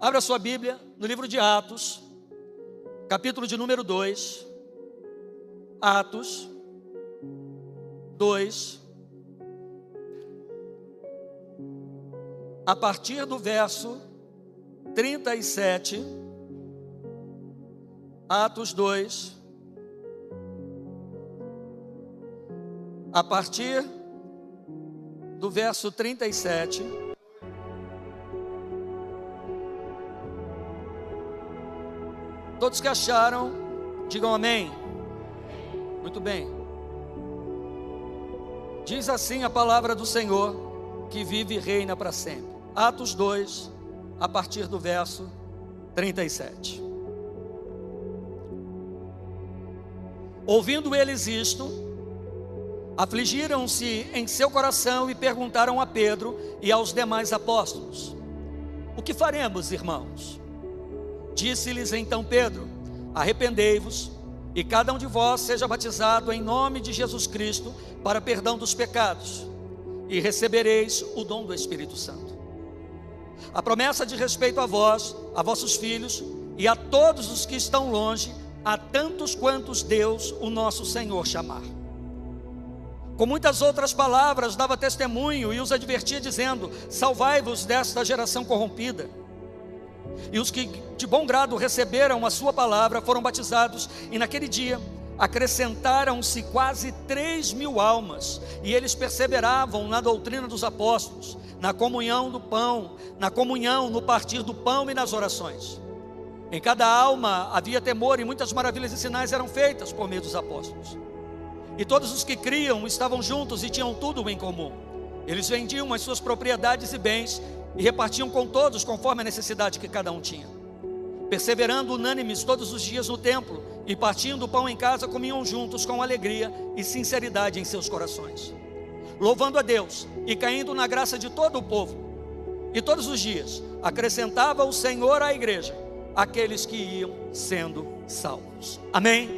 Abra sua Bíblia no livro de Atos, capítulo de número 2. Atos 2, a partir do verso 37. Atos 2, a partir do verso 37. Todos que acharam, digam amém. Muito bem. Diz assim a palavra do Senhor, que vive e reina para sempre. Atos 2, a partir do verso 37. Ouvindo eles isto, afligiram-se em seu coração e perguntaram a Pedro e aos demais apóstolos: o que faremos, irmãos? Disse-lhes então Pedro: arrependei-vos e cada um de vós seja batizado em nome de Jesus Cristo para perdão dos pecados, e recebereis o dom do Espírito Santo. A promessa de respeito a vós, a vossos filhos e a todos os que estão longe, a tantos quantos Deus, o nosso Senhor, chamar. Com muitas outras palavras dava testemunho e os advertia dizendo: salvai-vos desta geração corrompida. E os que de bom grado receberam a sua palavra foram batizados, e naquele dia acrescentaram-se quase 3.000 almas, e eles perseveravam na doutrina dos apóstolos, na comunhão do pão, na comunhão, no partir do pão e nas orações. Em cada alma havia temor, e muitas maravilhas e sinais eram feitas por meio dos apóstolos. E todos os que criam estavam juntos e tinham tudo em comum. Eles vendiam as suas propriedades e bens e repartiam com todos conforme a necessidade que cada um tinha. Perseverando unânimes todos os dias no templo e partindo o pão em casa, comiam juntos com alegria e sinceridade em seus corações, louvando a Deus e caindo na graça de todo o povo. E todos os dias acrescentava o Senhor à igreja aqueles que iam sendo salvos. Amém?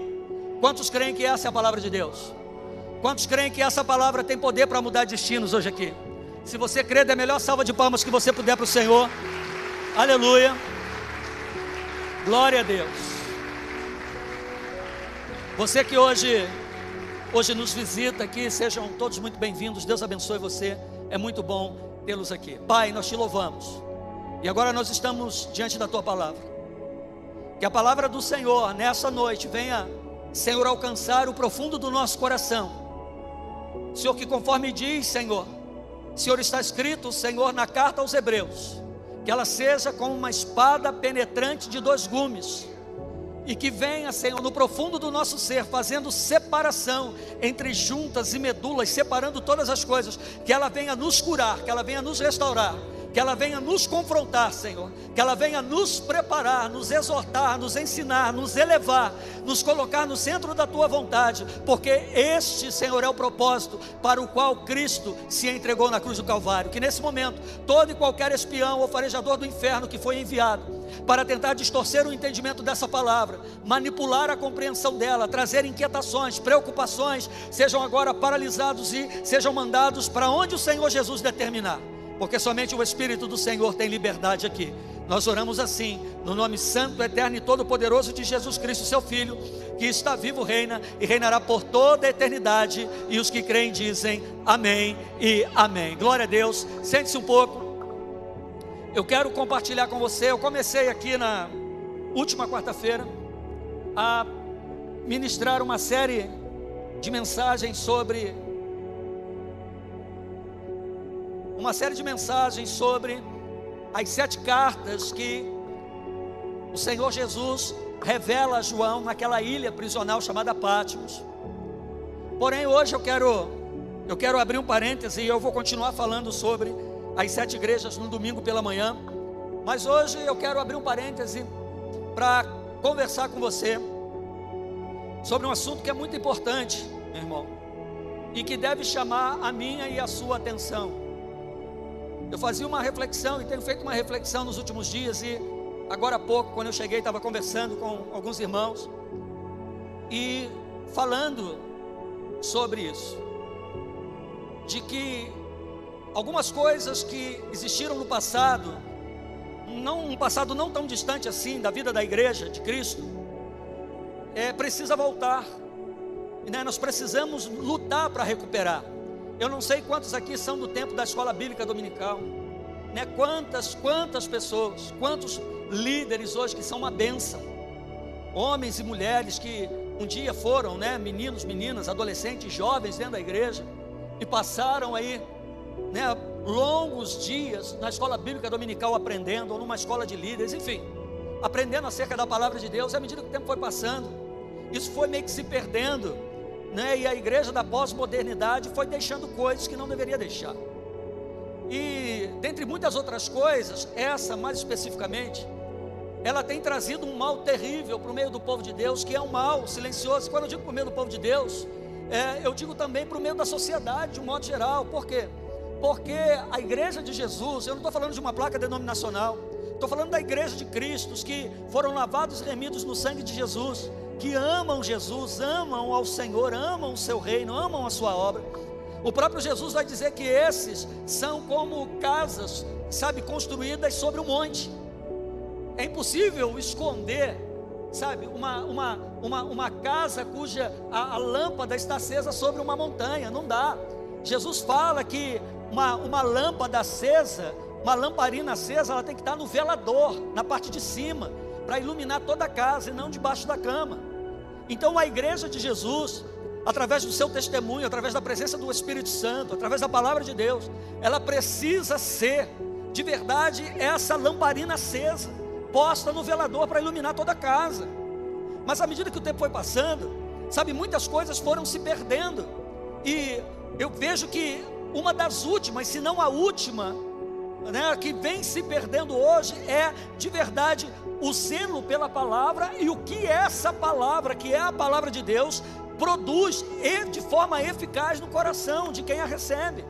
Quantos creem que essa é a palavra de Deus? Quantos creem que essa palavra tem poder para mudar destinos hoje aqui? Se você crê, dê a melhor salva de palmas que você puder para o Senhor. Aleluia. Glória a Deus. Você que hoje nos visita aqui, sejam todos muito bem-vindos. Deus abençoe você. É muito bom tê-los aqui. Pai, nós te louvamos. E agora nós estamos diante da tua palavra. Que a palavra do Senhor nessa noite venha, Senhor, alcançar o profundo do nosso coração. Senhor, que conforme diz, Senhor, está escrito, Senhor, na carta aos Hebreus, que ela seja como uma espada penetrante de 2 gumes, e que venha, Senhor, no profundo do nosso ser, fazendo separação entre juntas e medulas, separando todas as coisas, que ela venha nos curar, que ela venha nos restaurar, que ela venha nos confrontar, Senhor, que ela venha nos preparar, nos exortar, nos ensinar, nos elevar, nos colocar no centro da tua vontade, porque este, Senhor, é o propósito para o qual Cristo se entregou na cruz do Calvário. Que nesse momento, todo e qualquer espião ou farejador do inferno que foi enviado para tentar distorcer o entendimento dessa palavra, manipular a compreensão dela, trazer inquietações, preocupações, sejam agora paralisados e sejam mandados para onde o Senhor Jesus determinar. Porque somente o Espírito do Senhor tem liberdade aqui. Nós oramos assim, no nome santo, eterno e todo-poderoso de Jesus Cristo, seu Filho, que está vivo, reina e reinará por toda a eternidade. E os que creem dizem amém e amém. Glória a Deus. Sente-se um pouco. Eu quero compartilhar com você. Eu comecei aqui na última quarta-feira a ministrar uma série de mensagens sobre as 7 cartas que o Senhor Jesus revela a João naquela ilha prisional chamada Patmos. Porém, hoje eu quero abrir um parêntese e eu vou continuar falando sobre as 7 igrejas no domingo pela manhã. Mas hoje eu quero abrir um parêntese para conversar com você sobre um assunto que é muito importante, meu irmão, e que deve chamar a minha e a sua atenção. Eu fazia uma reflexão e tenho feito uma reflexão nos últimos dias, e agora há pouco, quando eu cheguei, estava conversando com alguns irmãos e falando sobre isso, de que algumas coisas que existiram no passado um passado não tão distante assim da vida da igreja de Cristo, precisa voltar, né? Nós precisamos lutar para recuperar. Eu não sei quantos aqui são do tempo da escola bíblica dominical, né? Quantas pessoas, quantos líderes hoje que são uma bênção, homens e mulheres que um dia foram, né, meninos, meninas, adolescentes, jovens dentro da igreja, e passaram aí, né, longos dias na escola bíblica dominical aprendendo, ou numa escola de líderes, enfim, aprendendo acerca da palavra de Deus. E à medida que o tempo foi passando, isso foi meio que se perdendo, né, e a igreja da pós-modernidade foi deixando coisas que não deveria deixar. E dentre muitas outras coisas, essa mais especificamente, ela tem trazido um mal terrível para o meio do povo de Deus, que é um mal silencioso. Quando eu digo para o meio do povo de Deus, eu digo também para o meio da sociedade, de um modo geral. Por quê? Porque a igreja de Jesus, eu não estou falando de uma placa denominacional, estou falando da igreja de Cristo, os que foram lavados e remidos no sangue de Jesus, que amam Jesus, amam ao Senhor, amam o seu reino, amam a sua obra. O próprio Jesus vai dizer que esses são como casas, sabe, construídas sobre um monte. É impossível esconder, sabe, uma casa cuja a lâmpada está acesa sobre uma montanha, não dá. Jesus fala que uma lâmpada acesa, uma lamparina acesa, ela tem que estar no velador, na parte de cima, para iluminar toda a casa e não debaixo da cama. Então a igreja de Jesus, através do seu testemunho, através da presença do Espírito Santo, através da palavra de Deus, ela precisa ser, de verdade, essa lamparina acesa, posta no velador para iluminar toda a casa. Mas à medida que o tempo foi passando, sabe, muitas coisas foram se perdendo, e eu vejo que uma das últimas, se não a última, né, que vem se perdendo hoje, é de verdade o zelo pela palavra, e o que essa palavra, que é a palavra de Deus, produz de forma eficaz no coração de quem a recebe.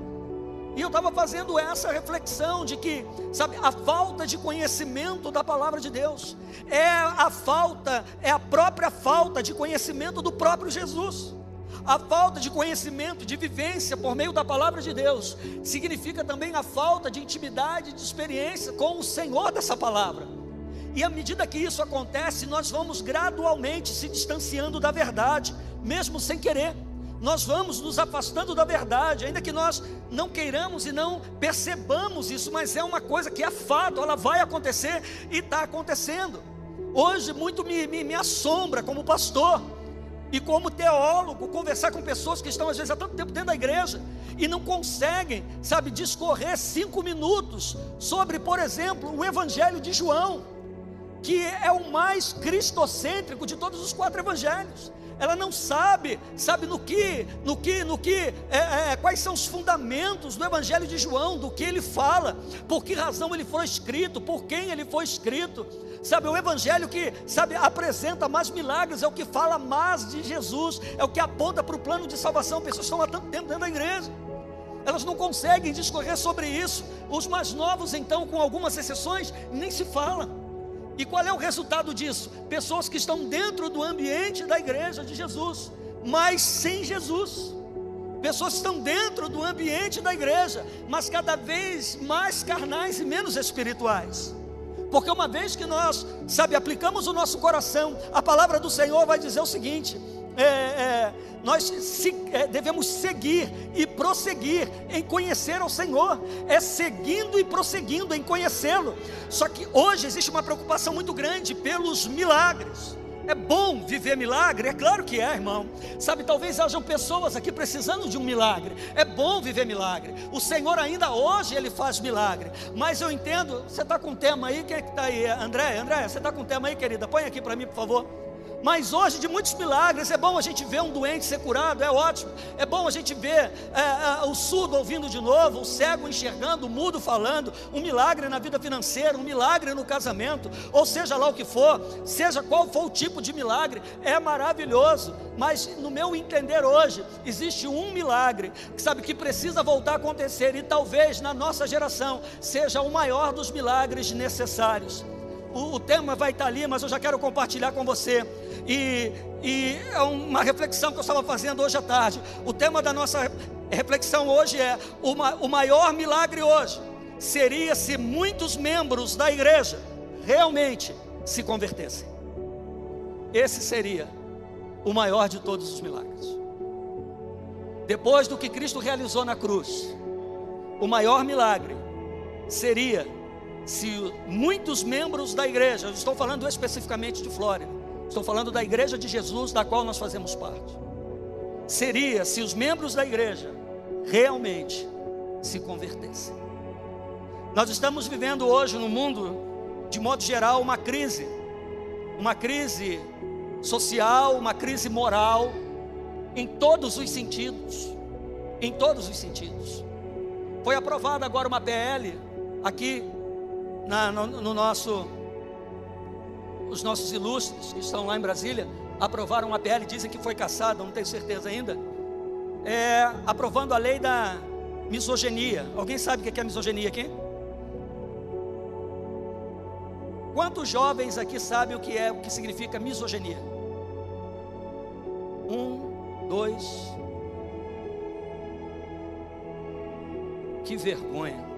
E eu estava fazendo essa reflexão de que, sabe, a falta de conhecimento da palavra de Deus é a própria falta de conhecimento do próprio Jesus. A falta de conhecimento, de vivência por meio da palavra de Deus, significa também a falta de intimidade, de experiência com o Senhor dessa palavra. E à medida que isso acontece, nós vamos gradualmente se distanciando da verdade, mesmo sem querer. Nós vamos nos afastando da verdade, ainda que nós não queiramos e não percebamos isso, mas é uma coisa que é fato, ela vai acontecer e está acontecendo. Hoje muito me assombra como pastor e como teólogo conversar com pessoas que estão às vezes há tanto tempo dentro da igreja e não conseguem, sabe, discorrer 5 minutos sobre, por exemplo, o Evangelho de João, que é o mais cristocêntrico de todos os 4 evangelhos. Ela não sabe quais são os fundamentos do Evangelho de João, do que ele fala, por que razão ele foi escrito, por quem ele foi escrito. Sabe, o Evangelho que, sabe, apresenta mais milagres, é o que fala mais de Jesus, é o que aponta para o plano de salvação. Pessoas estão há tanto tempo dentro da igreja, elas não conseguem discorrer sobre isso. Os mais novos, então, com algumas exceções, nem se fala. E qual é o resultado disso? Pessoas que estão dentro do ambiente da igreja de Jesus, mas sem Jesus. Pessoas que estão dentro do ambiente da igreja, mas cada vez mais carnais e menos espirituais. Porque uma vez que nós, sabe, aplicamos o nosso coração, a palavra do Senhor vai dizer o seguinte: nós devemos seguir e prosseguir em conhecer ao Senhor, seguindo e prosseguindo em conhecê-lo. Só que hoje existe uma preocupação muito grande pelos milagres. É bom viver milagre? É claro que é, irmão. Sabe, talvez hajam pessoas aqui precisando de um milagre. É bom viver milagre. O Senhor ainda hoje, Ele faz milagre. Mas eu entendo, você está com um tema aí? Quem é que está aí? André, você está com um tema aí, querida? Põe aqui para mim, por favor. Mas hoje, de muitos milagres, é bom a gente ver um doente ser curado, é ótimo. É bom a gente ver o surdo ouvindo de novo, o cego enxergando, o mudo falando. Um milagre na vida financeira, um milagre no casamento, ou seja lá o que for, seja qual for o tipo de milagre, é maravilhoso. Mas no meu entender hoje, existe um milagre, que precisa voltar a acontecer, e talvez na nossa geração seja o maior dos milagres necessários. O tema vai estar ali, mas eu já quero compartilhar com você. E é uma reflexão que eu estava fazendo hoje à tarde. O tema da nossa reflexão hoje é o maior milagre hoje seria se muitos membros da igreja realmente se convertessem. Esse seria o maior de todos os milagres. Depois do que Cristo realizou na cruz, o maior milagre seria se muitos membros da igreja, eu estou falando especificamente de Flórida, estou falando da igreja de Jesus, da qual nós fazemos parte, seria se os membros da igreja realmente se convertessem. Nós estamos vivendo hoje no mundo, de modo geral, uma crise social, uma crise moral, em todos os sentidos, Foi aprovada agora uma PL, aqui, os nossos ilustres, que estão lá em Brasília, aprovaram uma PL, dizem que foi cassada, não tenho certeza ainda, aprovando a lei da misoginia. Alguém sabe o que é misoginia aqui? Quantos jovens aqui sabem o que significa misoginia? 1, 2. Que vergonha.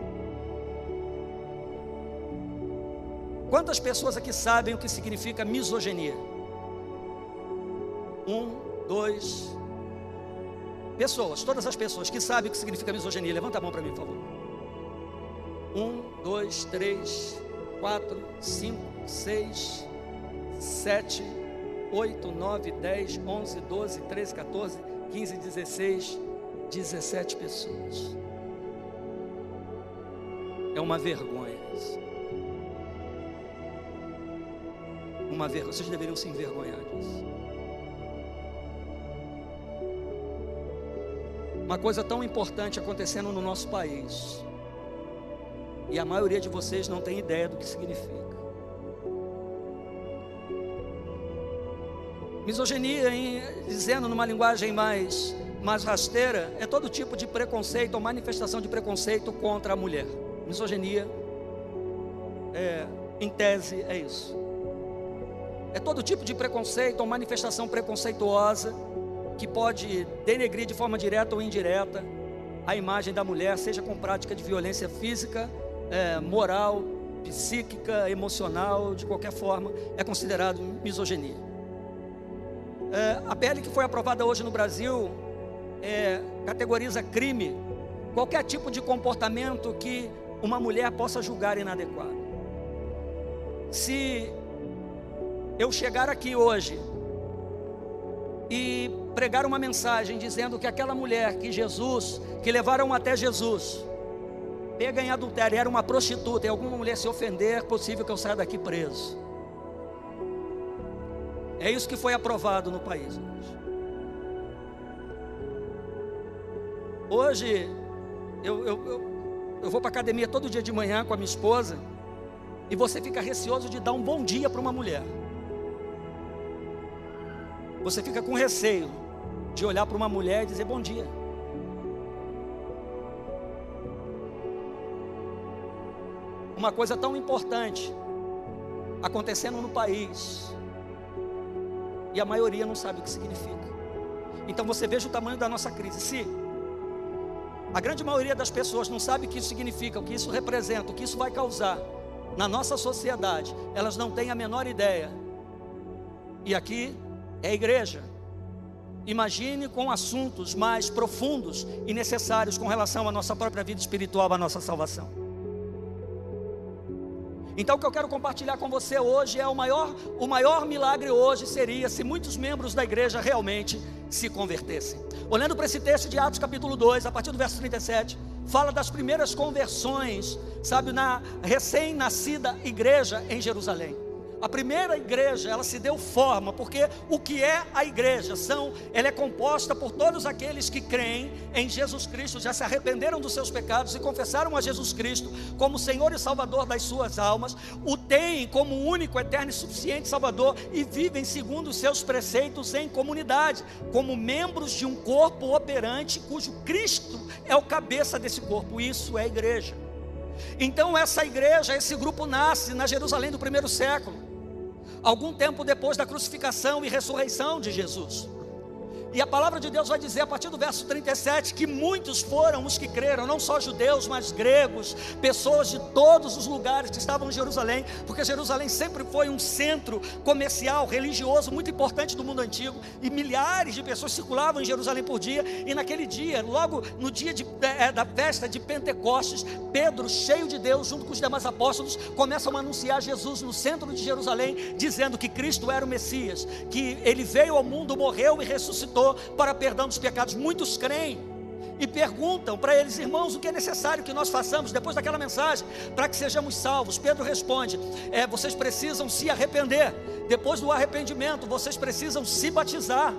Quantas pessoas aqui sabem o que significa misoginia? 1, 2. Pessoas, todas as pessoas que sabem o que significa misoginia, levanta a mão para mim, por favor. 1, 2, 3, 4, 5, 6, 7, 8, 9, 10, 11, 12, 13, 14, 15, 16, 17 pessoas. É uma vergonha isso. Uma vergonha, vocês deveriam se envergonhar disso. Uma coisa tão importante acontecendo no nosso país, e a maioria de vocês não tem ideia do que significa. Misoginia, dizendo numa linguagem mais rasteira, é todo tipo de preconceito ou manifestação de preconceito contra a mulher. Misoginia, em tese, é isso. É todo tipo de preconceito ou manifestação preconceituosa que pode denegrir de forma direta ou indireta a imagem da mulher, seja com prática de violência física, moral, psíquica, emocional, de qualquer forma, é considerado misoginia. A PL que foi aprovada hoje no Brasil categoriza crime qualquer tipo de comportamento que uma mulher possa julgar inadequado. Se eu chegar aqui hoje e pregar uma mensagem dizendo que aquela mulher que levaram até Jesus, pega em adultério, era uma prostituta, e alguma mulher se ofender, é possível que eu saia daqui preso. É isso que foi aprovado no país hoje. Eu vou para a academia todo dia de manhã com a minha esposa, e você fica receoso de dar um bom dia para uma mulher. Você fica com receio de olhar para uma mulher e dizer bom dia. Uma coisa tão importante acontecendo no país, e a maioria não sabe o que significa. Então você veja o tamanho da nossa crise. Se a grande maioria das pessoas não sabe o que isso significa, o que isso representa, o que isso vai causar na nossa sociedade, elas não têm a menor ideia. E aqui é a igreja. Imagine com assuntos mais profundos e necessários com relação à nossa própria vida espiritual, à nossa salvação. Então o que eu quero compartilhar com você hoje é o maior milagre hoje seria se muitos membros da igreja realmente se convertessem. Olhando para esse texto de Atos capítulo 2, a partir do verso 37, fala das primeiras conversões, na recém-nascida igreja em Jerusalém. A primeira igreja, ela se deu forma, porque o que é a igreja? Ela é composta por todos aqueles que creem em Jesus Cristo, já se arrependeram dos seus pecados e confessaram a Jesus Cristo como Senhor e Salvador das suas almas, o têm como único, eterno e suficiente Salvador, e vivem segundo os seus preceitos em comunidade, como membros de um corpo operante, cujo Cristo é o cabeça desse corpo. Isso é a igreja. Então essa igreja, esse grupo nasce na Jerusalém do primeiro século, algum tempo depois da crucificação e ressurreição de Jesus. E a palavra de Deus vai dizer a partir do verso 37 que muitos foram os que creram, não só judeus, mas gregos, pessoas de todos os lugares que estavam em Jerusalém, porque Jerusalém sempre foi um centro comercial, religioso, muito importante do mundo antigo, e milhares de pessoas circulavam em Jerusalém por dia. E naquele dia, logo no dia da festa de Pentecostes, Pedro, cheio de Deus, junto com os demais apóstolos, começam a anunciar Jesus no centro de Jerusalém, dizendo que Cristo era o Messias, que Ele veio ao mundo, morreu e ressuscitou para perdão dos pecados. Muitos creem e perguntam para eles: irmãos, o que é necessário que nós façamos depois daquela mensagem para que sejamos salvos? Pedro responde: vocês precisam se arrepender. Depois do arrependimento, vocês precisam se batizar,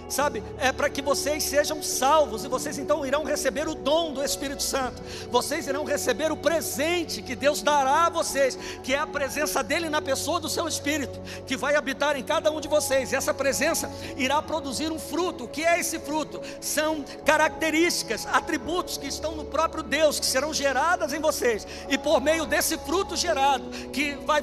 sabe, para que vocês sejam salvos, e vocês então irão receber o dom do Espírito Santo. Vocês irão receber o presente que Deus dará a vocês, que é a presença dele na pessoa do seu Espírito, que vai habitar em cada um de vocês. E essa presença irá produzir um fruto. O que é esse fruto? São características, atributos que estão no próprio Deus, que serão geradas em vocês, e por meio desse fruto gerado, que vai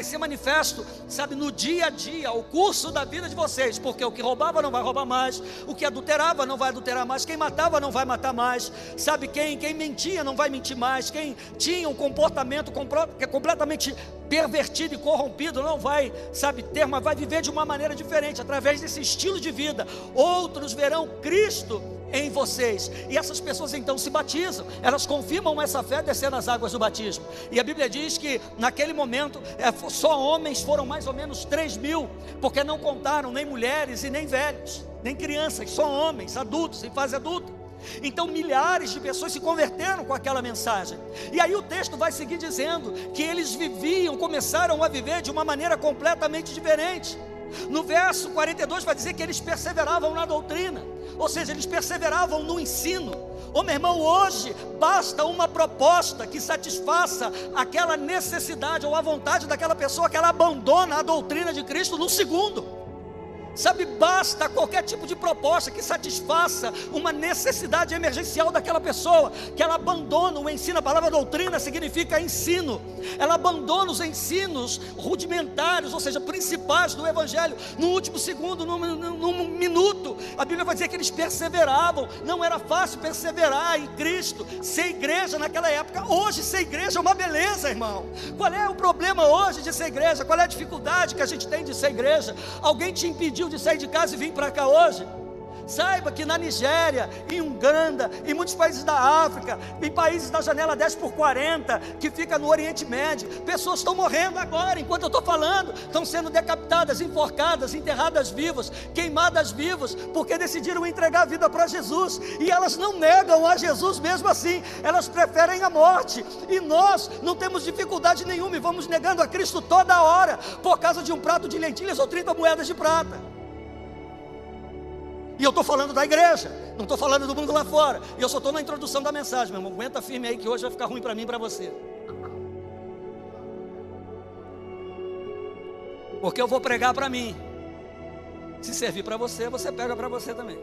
ser manifesto, sabe, no dia a dia, ao curso da vida de vocês. Porque o que roubava não vai roubar mais, o que adulterava não vai adulterar mais, quem matava não vai matar mais, sabe, quem mentia não vai mentir mais, quem tinha um comportamento que é completamente pervertido e corrompido não vai, sabe, mas vai viver de uma maneira diferente, através desse estilo de vida. Outros verão Cristo em vocês, e essas pessoas então se batizam, elas confirmam essa fé descendo as águas do batismo. E a Bíblia diz que naquele momento só homens foram mais ou menos 3.000, porque não contaram nem mulheres e nem velhos, nem crianças, só homens, adultos, em fase adulta. Então milhares de pessoas se converteram com aquela mensagem. E aí o texto vai seguir dizendo que eles começaram a viver de uma maneira completamente diferente. No verso 42 vai dizer que eles perseveravam na doutrina, ou seja, eles perseveravam no ensino. Ô meu irmão, hoje basta uma proposta que satisfaça aquela necessidade ou a vontade daquela pessoa, que ela abandona a doutrina de Cristo no segundo. Sabe, basta qualquer tipo de proposta que satisfaça uma necessidade emergencial daquela pessoa, que ela abandona o ensino. A palavra doutrina significa ensino. Ela abandona os ensinos rudimentários, ou seja, principais do Evangelho, no último segundo, num minuto. A Bíblia vai dizer que eles perseveravam. Não era fácil perseverar em Cristo, ser igreja naquela época. Hoje ser igreja é uma beleza, irmão. Qual é o problema hoje de ser igreja? Qual é a dificuldade que a gente tem de ser igreja? Alguém te impediu de sair de casa e vir para cá hoje? Saiba que na Nigéria, em Uganda, em muitos países da África, em países da janela 10x40, que fica no Oriente Médio, pessoas estão morrendo agora, enquanto eu estou falando, estão sendo decapitadas, enforcadas, enterradas vivas, queimadas vivas, porque decidiram entregar a vida para Jesus. E elas não negam a Jesus mesmo assim, elas preferem a morte. E nós não temos dificuldade nenhuma e vamos negando a Cristo toda hora, por causa de um prato de lentilhas ou 30 moedas de prata. E eu estou falando da igreja, não estou falando do mundo lá fora. E eu só estou na introdução da mensagem, meu irmão. Aguenta firme aí que hoje vai ficar ruim para mim e para você. Porque eu vou pregar para mim. Se servir para você, você pega para você também.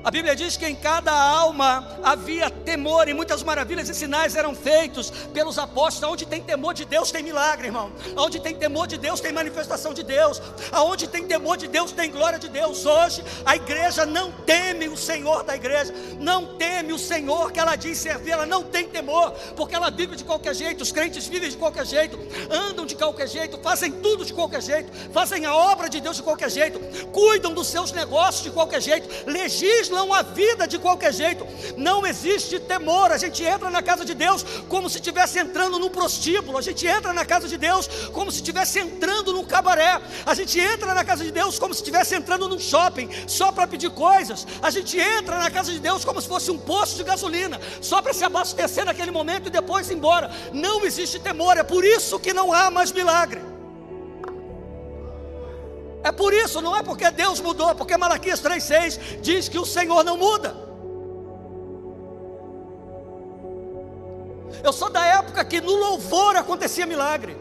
A Bíblia diz que em cada alma havia temor, e muitas maravilhas e sinais eram feitos pelos apóstolos. Onde tem temor de Deus tem milagre, irmão. Onde tem temor de Deus tem manifestação de Deus. Aonde tem temor de Deus tem glória de Deus. Hoje a igreja não teme o Senhor da igreja, não teme o Senhor que ela diz servir. Ela não tem temor, porque ela vive de qualquer jeito. Os crentes vivem de qualquer jeito, andam de qualquer jeito, fazem tudo de qualquer jeito, fazem a obra de Deus de qualquer jeito, cuidam dos seus negócios de qualquer jeito, legislam a vida de qualquer jeito. Não existe temor. A gente entra na casa de Deus como se estivesse entrando num prostíbulo. A gente entra na casa de Deus como se estivesse entrando num cabaré. A gente entra na casa de Deus como se estivesse entrando num shopping, só para pedir coisas. A gente entra na casa de Deus como se fosse um posto de gasolina, só para se abastecer naquele momento e depois ir embora. Não existe temor. É por isso que não há mais milagre. É por isso, não é porque Deus mudou, porque Malaquias 3,6 diz que o Senhor não muda. Eu sou da época que no louvor acontecia milagre.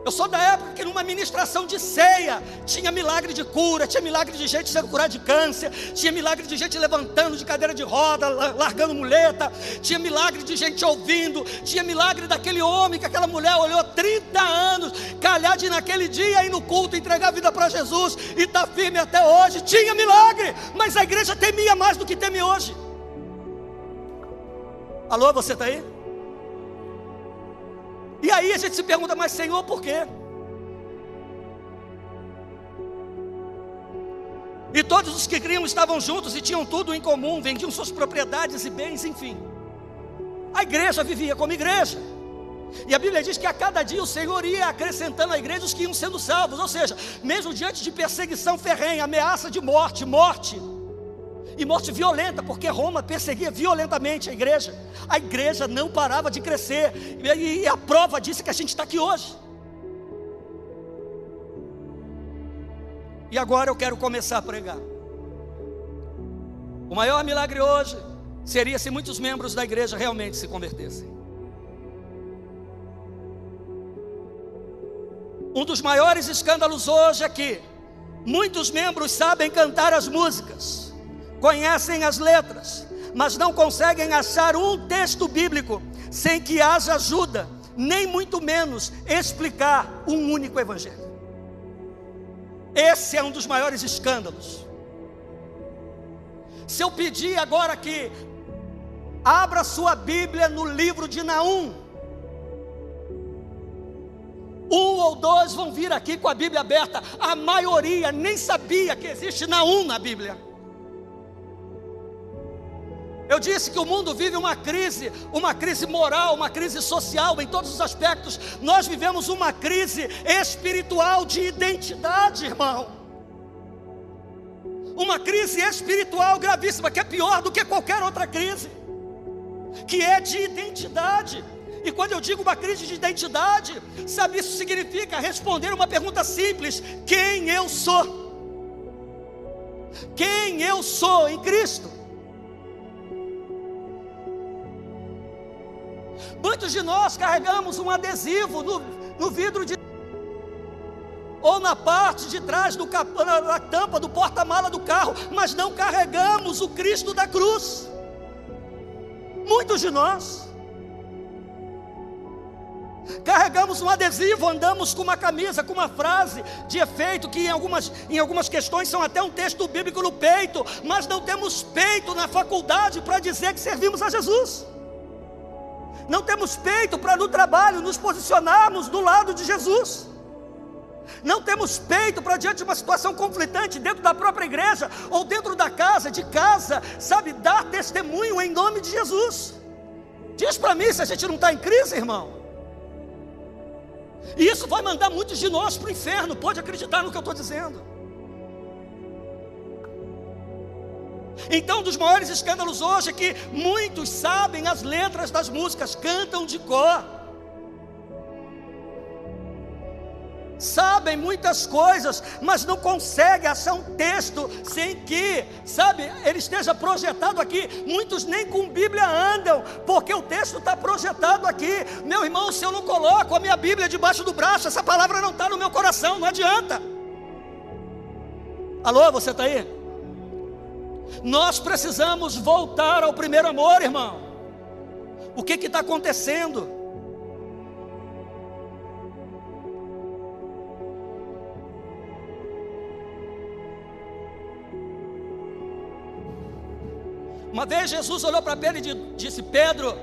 Eu sou da época que numa ministração de ceia tinha milagre de cura, tinha milagre de gente sendo curada de câncer, tinha milagre de gente levantando de cadeira de roda, largando muleta, tinha milagre de gente ouvindo, tinha milagre daquele homem que aquela mulher olhou 30 anos, calhar de naquele dia ir no culto, entregar a vida para Jesus e está firme até hoje. Tinha milagre, mas a igreja temia mais do que teme hoje. Alô, você está aí? E aí a gente se pergunta, mas Senhor, por quê? E todos os que criam estavam juntos e tinham tudo em comum, vendiam suas propriedades e bens, enfim. A igreja vivia como igreja. E a Bíblia diz que a cada dia o Senhor ia acrescentando à igreja os que iam sendo salvos. Ou seja, mesmo diante de perseguição ferrenha, ameaça de morte, e morte violenta, porque Roma perseguia violentamente a igreja não parava de crescer, e a prova disso é que a gente está aqui hoje. E agora eu quero começar a pregar. O maior milagre hoje seria se muitos membros da igreja realmente se convertessem. Um dos maiores escândalos hoje é que muitos membros sabem cantar as músicas, conhecem as letras, mas não conseguem achar um texto bíblico sem que haja ajuda, nem muito menos explicar um único evangelho. Esse é um dos maiores escândalos. Se eu pedir agora que abra sua Bíblia no livro de Naum, 1 ou 2 vão vir aqui com a Bíblia aberta. A maioria nem sabia que existe Naum na Bíblia. Eu disse que o mundo vive uma crise moral, uma crise social em todos os aspectos. Nós vivemos uma crise espiritual de identidade, irmão. Uma crise espiritual gravíssima, que é pior do que qualquer outra crise, que é de identidade. E quando eu digo uma crise de identidade, sabe, isso significa responder uma pergunta simples: quem eu sou? Quem eu sou em Cristo? Muitos de nós carregamos um adesivo no vidro ou na parte de trás na tampa do porta-mala do carro, mas não carregamos o Cristo da cruz. Muitos de nós carregamos um adesivo, andamos com uma camisa, com uma frase de efeito, que em algumas questões são até um texto bíblico no peito, mas não temos peito na faculdade para dizer que servimos a Jesus. Não temos peito para no trabalho nos posicionarmos do lado de Jesus. Não temos peito para, diante de uma situação conflitante dentro da própria igreja ou dentro da casa, sabe, dar testemunho em nome de Jesus. Diz para mim se a gente não está em crise, irmão. E isso vai mandar muitos de nós para o inferno, pode acreditar no que eu estou dizendo. Então, um dos maiores escândalos hoje é que muitos sabem as letras das músicas, cantam de cor, sabem muitas coisas, mas não conseguem achar um texto sem que, sabe, ele esteja projetado aqui. Muitos nem com Bíblia andam, porque o texto está projetado aqui. Meu irmão, se eu não coloco a minha Bíblia debaixo do braço, essa palavra não está no meu coração, não adianta. Alô, você está aí? Nós precisamos voltar ao primeiro amor, irmão. O que está acontecendo? Uma vez Jesus olhou para Pedro e disse: Pedro,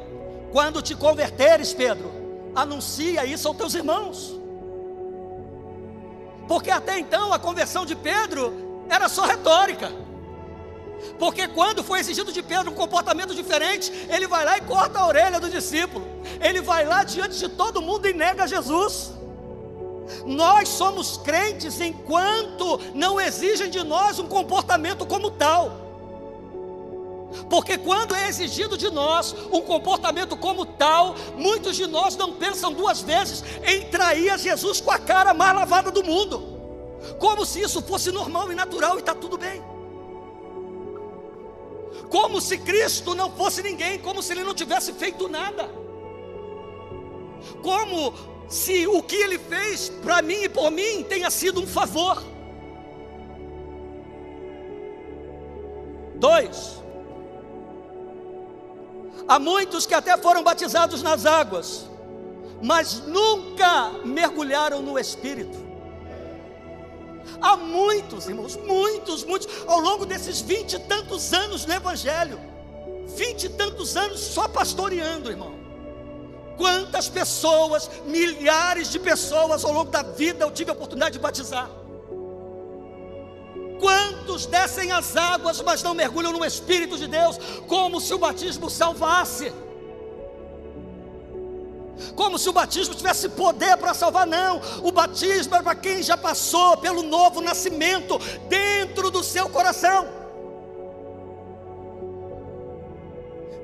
quando te converteres, Pedro, anuncia isso aos teus irmãos. Porque até então a conversão de Pedro era só retórica. Porque quando foi exigido de Pedro um comportamento diferente, ele vai lá e corta a orelha do discípulo. Ele vai lá diante de todo mundo e nega Jesus. Nós somos crentes enquanto não exigem de nós um comportamento como tal. Porque quando é exigido de nós um comportamento como tal, muitos de nós não pensam duas vezes em trair a Jesus com a cara mais lavada do mundo, como se isso fosse normal e natural e está tudo bem. Como se Cristo não fosse ninguém, como se Ele não tivesse feito nada. Como se o que ele fez para mim e por mim tenha sido um favor. 2, há muitos que até foram batizados nas águas, mas nunca mergulharam no Espírito. Há muitos, irmãos, muitos, ao longo desses 20 e tantos anos no Evangelho, 20 e tantos anos só pastoreando, irmão. Quantas pessoas, milhares de pessoas ao longo da vida eu tive a oportunidade de batizar. Quantos descem as águas, mas não mergulham no Espírito de Deus, como se o batismo salvasse, como se o batismo tivesse poder para salvar. Não, o batismo é para quem já passou pelo novo nascimento dentro do seu coração.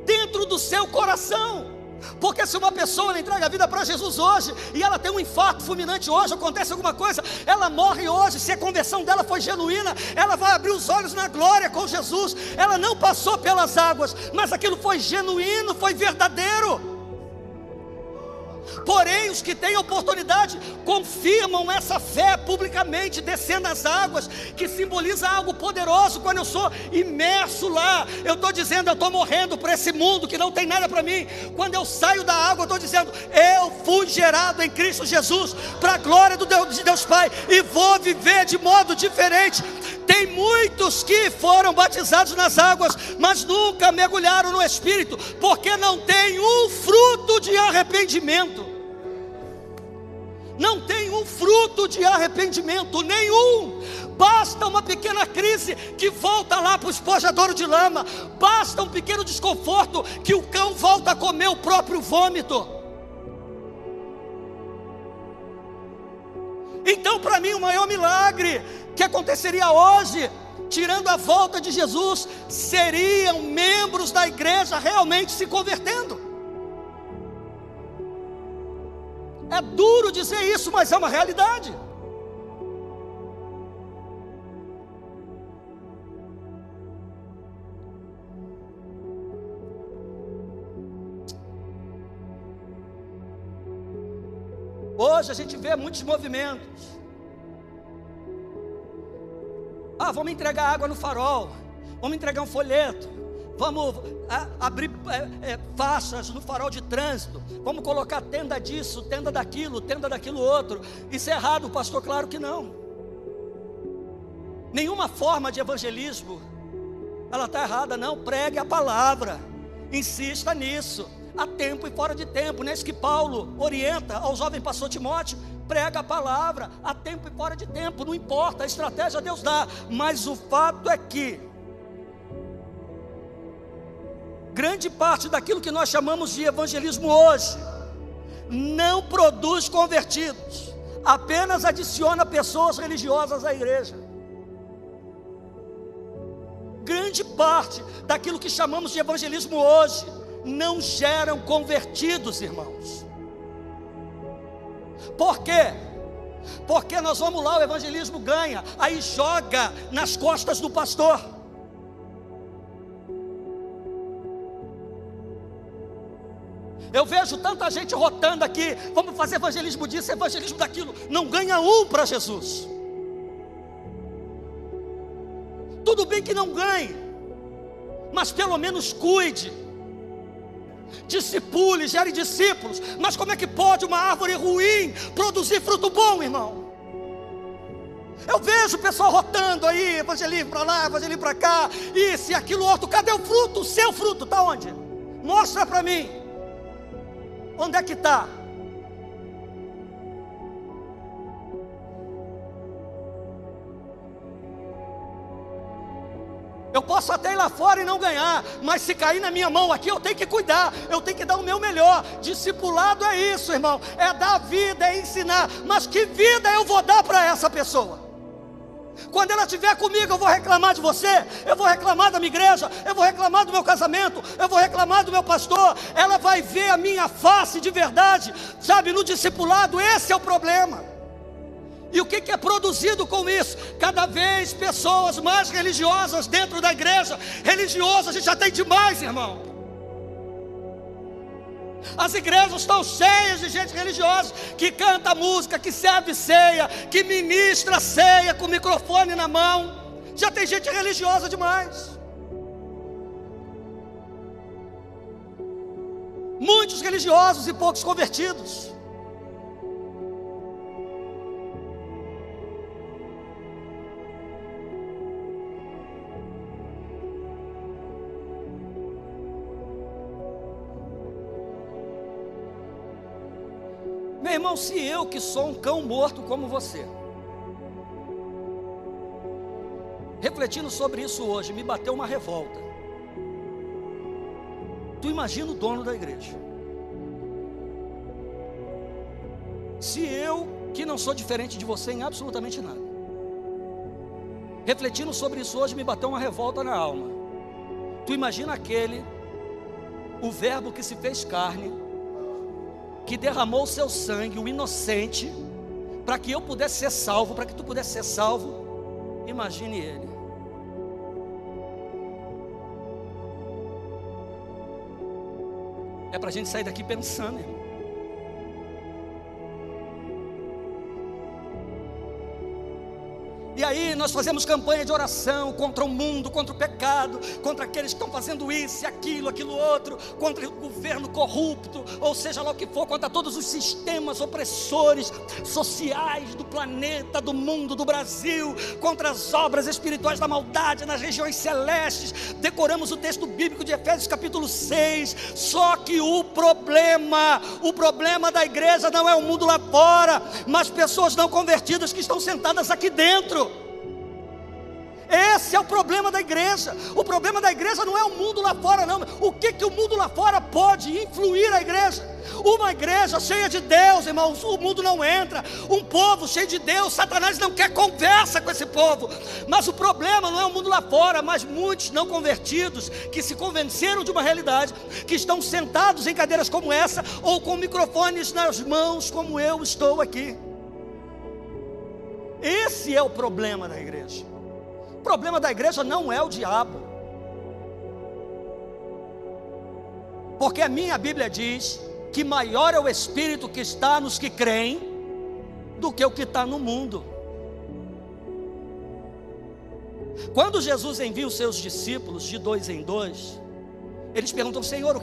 Dentro do seu coração. Porque se uma pessoa entrega a vida para Jesus hoje, e ela tem um infarto fulminante hoje, acontece alguma coisa, ela morre hoje, se a conversão dela foi genuína, ela vai abrir os olhos na glória com Jesus. Ela não passou pelas águas, mas aquilo foi genuíno, foi verdadeiro. Porém, os que têm oportunidade confirmam essa fé publicamente, descendo as águas, que simboliza algo poderoso. Quando eu sou imerso lá, eu estou dizendo, eu estou morrendo para esse mundo que não tem nada para mim. Quando eu saio da água, eu estou dizendo, eu fui gerado em Cristo Jesus, para a glória de Deus Pai, e vou viver de modo diferente. Tem muitos que foram batizados nas águas, mas nunca mergulharam no Espírito, porque não tem um fruto de arrependimento. Não tem um fruto de arrependimento, nenhum. Basta uma pequena crise que volta lá para o espojadouro de lama. Basta um pequeno desconforto que o cão volta a comer o próprio vômito. Então, para mim, o maior milagre que aconteceria hoje, tirando a volta de Jesus, seriam membros da igreja realmente se convertendo. É duro dizer isso, mas é uma realidade. Hoje a gente vê muitos movimentos. Vamos entregar água no farol, vamos entregar um folheto, vamos abrir faixas no farol de trânsito, vamos colocar tenda disso, tenda daquilo outro. Isso é errado, pastor? Claro que não. Nenhuma forma de evangelismo ela está errada, não. Pregue a palavra, insista nisso, a tempo e fora de tempo. Não é isso que Paulo orienta ao jovem pastor Timóteo? Prega a palavra, a tempo e fora de tempo, não importa, a estratégia Deus dá. Mas o fato é que grande parte daquilo que nós chamamos de evangelismo hoje não produz convertidos, apenas adiciona pessoas religiosas à igreja. Grande parte daquilo que chamamos de evangelismo hoje não geram convertidos, irmãos. Por quê? Porque nós vamos lá, o evangelismo ganha, aí joga nas costas do pastor. Eu vejo tanta gente rotando aqui, vamos fazer evangelismo disso, evangelismo daquilo, não ganha um para Jesus. Tudo bem que não ganhe, mas pelo menos cuide, discipule, gere discípulos. Mas como é que pode uma árvore ruim produzir fruto bom, irmão? Eu vejo o pessoal rotando aí, evangelismo para lá, evangelismo para cá, isso e aquilo outro. Cadê o fruto? O seu fruto está onde? Mostra para mim. Onde é que está? Eu posso até ir lá fora e não ganhar, mas se cair na minha mão aqui, eu tenho que cuidar, eu tenho que dar o meu melhor. Discipulado é isso, irmão, é dar vida, é ensinar. Mas que vida eu vou dar para essa pessoa? Quando ela estiver comigo, eu vou reclamar de você, eu vou reclamar da minha igreja, eu vou reclamar do meu casamento, eu vou reclamar do meu pastor. Ela vai ver a minha face de verdade, sabe? No discipulado, esse é o problema. E o que é produzido com isso? Cada vez pessoas mais religiosas dentro da igreja. Religioso a gente já tem demais, irmão. As igrejas estão cheias de gente religiosa, que canta música, que serve ceia, que ministra ceia com o microfone na mão. Já tem gente religiosa demais. Muitos religiosos e poucos convertidos. Meu irmão, se eu que sou um cão morto como você, refletindo sobre isso hoje, me bateu uma revolta. Tu imagina o dono da igreja. Se eu, que não sou diferente de você em absolutamente nada, refletindo sobre isso hoje, me bateu uma revolta na alma. Tu imagina aquele, o verbo que se fez carne, que derramou o seu sangue, o inocente, para que eu pudesse ser salvo, para que tu pudesse ser salvo. Imagine ele. É para a gente sair daqui pensando, irmão. E aí nós fazemos campanha de oração contra o mundo, contra o pecado, contra aqueles que estão fazendo isso, aquilo outro, contra o governo corrupto, ou seja lá o que for, contra todos os sistemas opressores sociais do planeta, do mundo, do Brasil, contra as obras espirituais da maldade nas regiões celestes. Decoramos o texto bíblico de Efésios capítulo 6, só que o problema da igreja não é o mundo lá fora, mas pessoas não convertidas que estão sentadas aqui dentro. Esse é o problema da igreja. O problema da igreja não é o mundo lá fora, não. O que o mundo lá fora pode influir a igreja? Uma igreja cheia de Deus, irmãos, o mundo não entra. Um povo cheio de Deus, Satanás não quer conversa com esse povo. Mas o problema não é o mundo lá fora, mas muitos não convertidos, que se convenceram de uma realidade, que estão sentados em cadeiras como essa, ou com microfones nas mãos, como eu estou aqui. Esse é o problema da igreja. O problema da igreja não é o diabo, porque a minha Bíblia diz que maior é o Espírito que está nos que creem do que o que está no mundo. Quando Jesus envia os seus discípulos de 2 em 2, eles perguntam: Senhor,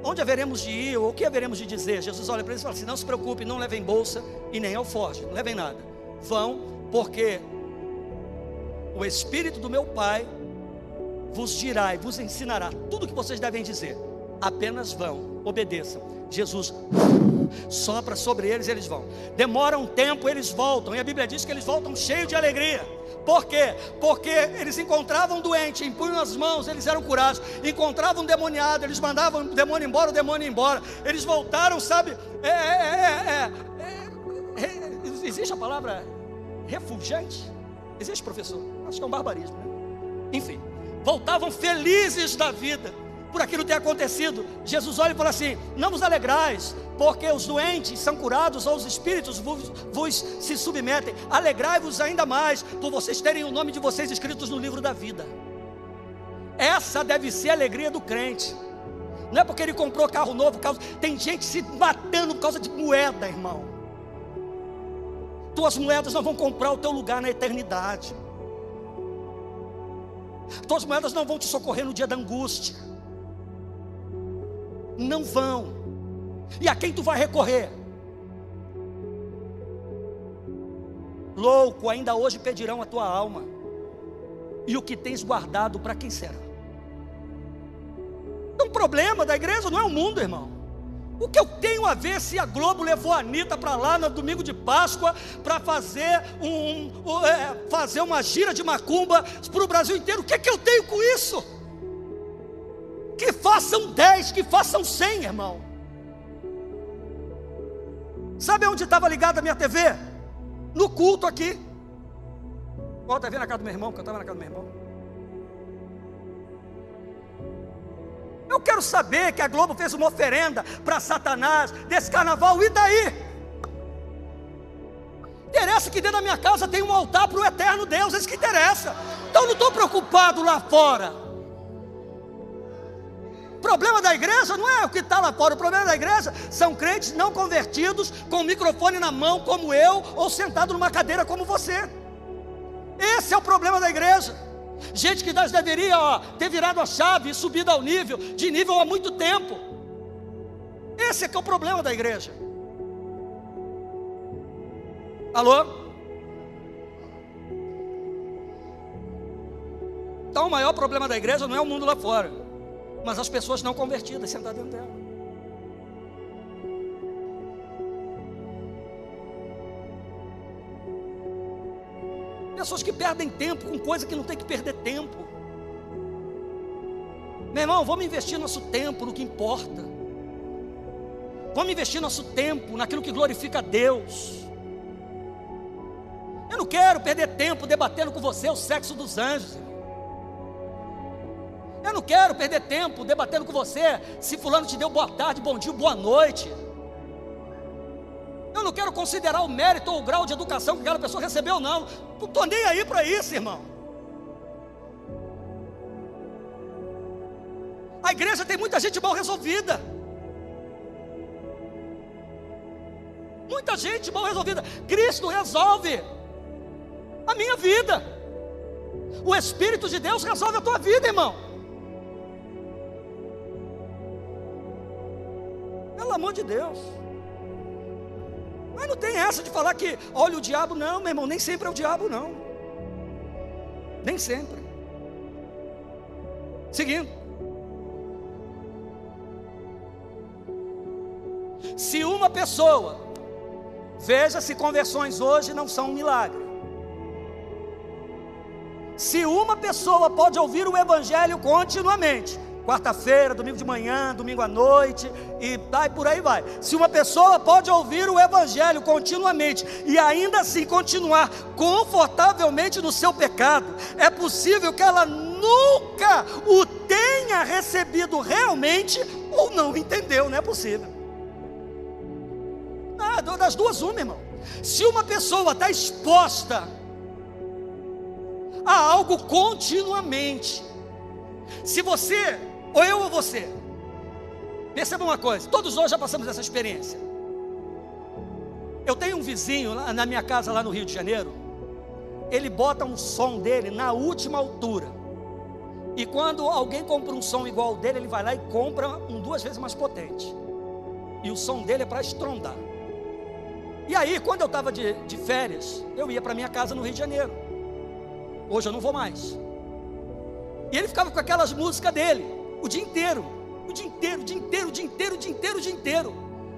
onde haveremos de ir, ou o que haveremos de dizer? Jesus olha para eles e fala assim: não se preocupe, não levem bolsa e nem alforje, não levem nada. Vão, porque o Espírito do meu Pai vos dirá e vos ensinará tudo o que vocês devem dizer. Apenas vão, obedeçam. Jesus sopra sobre eles e eles vão. Demora um tempo, eles voltam. E a Bíblia diz que eles voltam cheios de alegria. Por quê? Porque eles encontravam um doente, impunham as mãos, eles eram curados. Encontravam um demoniado, eles mandavam o demônio ia embora. Eles voltaram, sabe? Existe a palavra refulgente? Existe, professor? Acho que é um barbarismo, né? Enfim, voltavam felizes da vida por aquilo ter acontecido. Jesus olha e fala assim: não vos alegrais, porque os doentes são curados, ou os espíritos vos se submetem. Alegrai-vos ainda mais, por vocês terem o nome de vocês escritos no livro da vida. Essa deve ser a alegria do crente. Não é porque ele comprou carro novo, tem gente se matando por causa de moeda, irmão. Tuas moedas não vão comprar o teu lugar na eternidade. Tuas moedas não vão te socorrer no dia da angústia. Não vão. E a quem tu vai recorrer? Louco, ainda hoje pedirão a tua alma. E o que tens guardado, para quem será? Então, o problema da igreja não é o mundo, irmão. O que eu tenho a ver se a Globo levou a Anitta para lá no domingo de Páscoa para fazer uma gira de macumba para o Brasil inteiro? O que eu tenho com isso? Que façam 10, que façam 100, irmão. Sabe onde estava ligada a minha TV? No culto aqui. Ó, tá vendo na casa do meu irmão, que eu estava na casa do meu irmão. Eu quero saber que a Globo fez uma oferenda para Satanás desse carnaval, e daí? Interessa que dentro da minha casa tem um altar para o eterno Deus, é isso que interessa. Então eu não estou preocupado lá fora. problema da igreja não é o que está lá fora. O problema da igreja são crentes não convertidos, com o microfone na mão como eu, ou sentado numa cadeira como você. Esse é o problema da igreja. Gente que deveria ter virado a chave e subido ao nível há muito tempo. Esse é que é o problema da igreja. Alô? Então o maior problema da igreja não é o mundo lá fora, mas as pessoas não convertidas sentadas dentro dela. Pessoas que perdem tempo com coisa que não tem que perder tempo. Meu irmão, vamos investir nosso tempo no que importa. Vamos investir nosso tempo naquilo que glorifica a Deus. Eu não quero perder tempo debatendo com você o sexo dos anjos. Eu não quero perder tempo debatendo com você se fulano te deu boa tarde, bom dia, boa noite. Eu não quero considerar o mérito ou o grau de educação que aquela pessoa recebeu, não. Não estou nem aí para isso, irmão. A igreja tem muita gente mal resolvida. Muita gente mal resolvida. Cristo resolve a minha vida. O Espírito de Deus resolve a tua vida, irmão. Pelo amor de Deus. Mas não tem essa de falar que olha o diabo, não, meu irmão, nem sempre é o diabo, não. Nem sempre. Seguindo. Se uma pessoa, veja se conversões hoje não são um milagre. Se uma pessoa pode ouvir o evangelho continuamente, quarta-feira, domingo de manhã, domingo à noite, e por aí vai. Se uma pessoa pode ouvir o evangelho continuamente e ainda assim continuar confortavelmente no seu pecado, é possível que ela nunca o tenha recebido realmente ou não entendeu, não é possível. Das duas uma, irmão. Se uma pessoa está exposta a algo continuamente, se você, ou eu ou você, perceba uma coisa, todos nós já passamos essa experiência. Eu tenho um vizinho lá na minha casa, lá no Rio de Janeiro. Ele bota um som dele na última altura, e quando alguém compra um som igual ao dele, ele vai lá e compra um 2 vezes mais potente, e o som dele é para estrondar. E aí, quando eu estava de férias, eu ia para minha casa no Rio de Janeiro. Hoje eu não vou mais. E ele ficava com aquelas músicas dele o dia inteiro, o dia inteiro, o dia inteiro, o dia inteiro, o dia inteiro, o dia inteiro.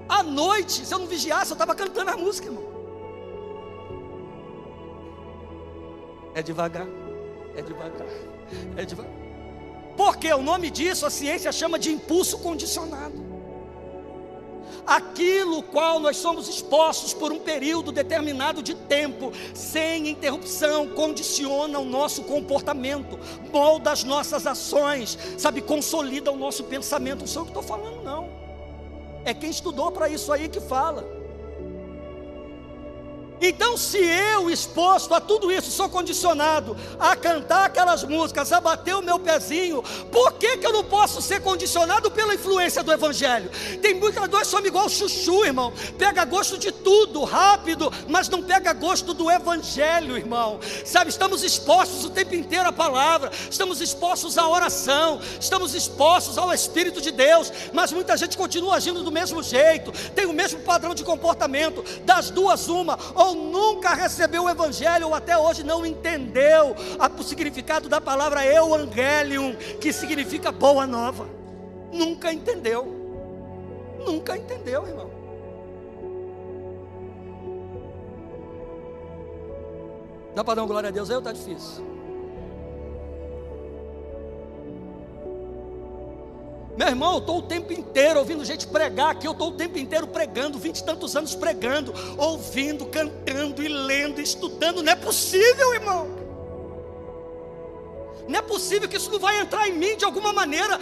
À noite, se eu não vigiasse, eu estava cantando a música, irmão. É devagar, é devagar, é devagar. Porque o nome disso a ciência chama de impulso condicionado. Aquilo qual nós somos expostos por um período determinado de tempo, sem interrupção, condiciona o nosso comportamento, molda as nossas ações, sabe, consolida o nosso pensamento. Não sou eu que estou falando, não. É quem estudou para isso aí que fala. Então, se eu, exposto a tudo isso, sou condicionado a cantar aquelas músicas, a bater o meu pezinho, por que eu não posso ser condicionado pela influência do evangelho? Tem muitas nós somos igual chuchu, irmão. Pega gosto de tudo, rápido, mas não pega gosto do evangelho, irmão. Sabe, estamos expostos o tempo inteiro à palavra, estamos expostos à oração, estamos expostos ao Espírito de Deus, mas muita gente continua agindo do mesmo jeito, tem o mesmo padrão de comportamento. Das duas uma, ou nunca recebeu o evangelho, ou até hoje não entendeu o significado da palavra evangelium, que significa boa nova. Nunca entendeu. Nunca entendeu, irmão. Dá para dar uma glória a Deus aí ou está difícil? Meu irmão, eu estou o tempo inteiro ouvindo gente pregar aqui, eu estou o tempo inteiro pregando, 20 e tantos anos pregando, ouvindo, cantando e lendo, estudando. Não é possível, irmão. Não é possível que isso não vai entrar em mim de alguma maneira.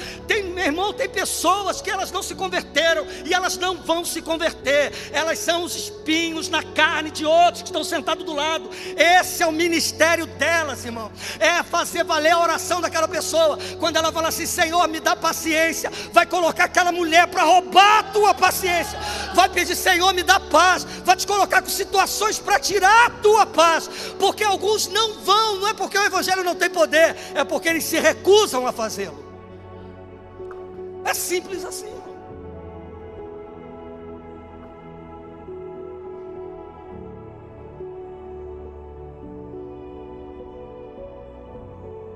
Meu irmão, tem pessoas que elas não se converteram e elas não vão se converter. Elas são os espinhos na carne de outros que estão sentados do lado. Esse é o ministério delas, irmão. É fazer valer a oração daquela pessoa. Quando ela fala assim: Senhor, me dá paciência, vai colocar aquela mulher para roubar a tua paciência. Vai pedir: Senhor, me dá paz. Vai te colocar com situações para tirar a tua paz. Porque alguns não vão, não é porque o evangelho não tem poder, é porque eles se recusam a fazê-lo. É simples assim.